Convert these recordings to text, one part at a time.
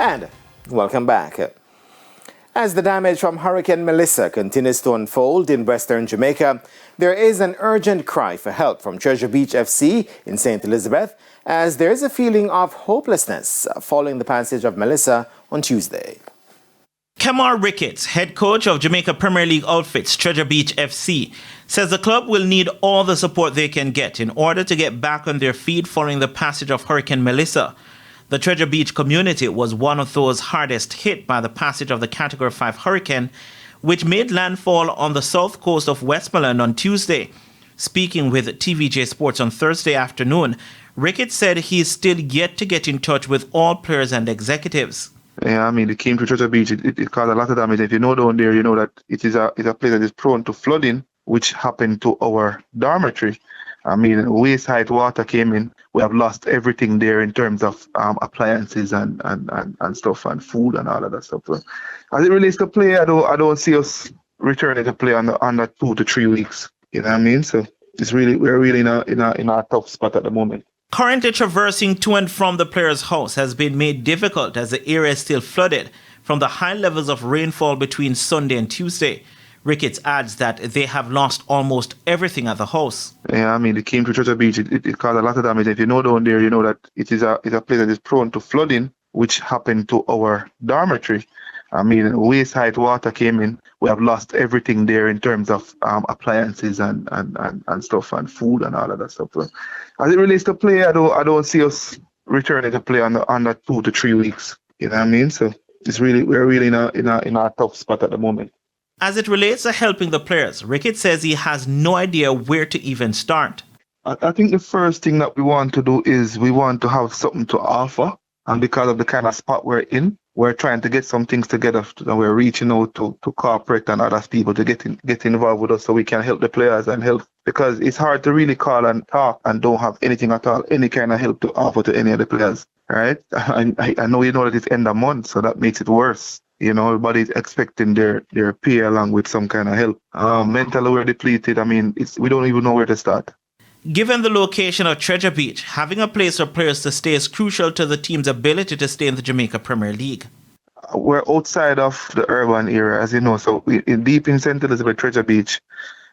And welcome back. As the damage from Hurricane Melissa continues to unfold in western Jamaica, there is an urgent cry for help from Treasure Beach FC in St. Elizabeth, as there is a feeling of hopelessness following the passage of Melissa on Tuesday. Kemar Ricketts, head coach of Jamaica Premier League outfits Treasure Beach FC, says the club will need all the support they can get in order to get back on their feet following the passage of Hurricane Melissa. The Treasure Beach community was one of those hardest hit by the passage of the Category 5 hurricane, which made landfall on the south coast of Westmoreland on Tuesday. Speaking with TVJ Sports on Thursday afternoon, Ricketts said he is still yet to get in touch with all players and executives. Yeah, I mean, it came to Treasure Beach. It caused a lot of damage. If you know down there, you know that it's a place that is prone to flooding, which happened to our dormitory. I mean, waist height water came in. We have lost everything there in terms of appliances and stuff and food and all of that stuff. So, as it relates to play, I don't see us returning to play under 2 to 3 weeks. You know what I mean? So we're really in a tough spot at the moment. Currently traversing to and from the player's house has been made difficult as the area is still flooded from the high levels of rainfall between Sunday and Tuesday. Ricketts adds that they have lost almost everything at the house. Yeah, I mean, it came to Treasure Beach. It caused a lot of damage. If you know down there, you know that it's a place that is prone to flooding, which happened to our dormitory. I mean, waist height water came in. We have lost everything there in terms of appliances and stuff and food and all of that stuff. So, as it relates to play, I don't see us returning to play under 2 to 3 weeks. You know what I mean? So we're really in a tough spot at the moment. As it relates to helping the players, Ricketts says he has no idea where to even start. I think the first thing that we want to do is we want to have something to offer. And because of the kind of spot we're in, we're trying to get some things together. And we're reaching out to corporate and other people to get involved with us so we can help the players and help. Because it's hard to really call and talk and don't have anything at all, any kind of help to offer to any of the players. Right? I know you know that it's end of month, so that makes it worse. You know, everybody's expecting their pay along with some kind of help. Mentally, we're depleted. I mean, we don't even know where to start. Given the location of Treasure Beach, having a place for players to stay is crucial to the team's ability to stay in the Jamaica Premier League. We're outside of the urban area, as you know. So deep in St. Elizabeth, Treasure Beach,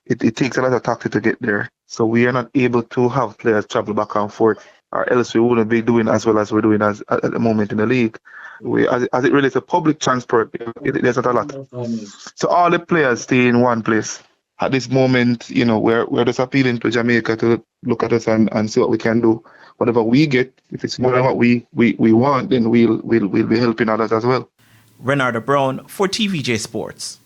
it takes a lot of taxi to get there. So we are not able to have players travel back and forth, or else we wouldn't be doing as well as we're doing at the moment in the league. As it relates to public transport, there's not a lot. So all the players stay in one place. At this moment, you know, we're just appealing to Jamaica to look at us and see what we can do. Whatever we get, if it's more than what we want, then we'll be helping others as well. Renardo Brown for TVJ Sports.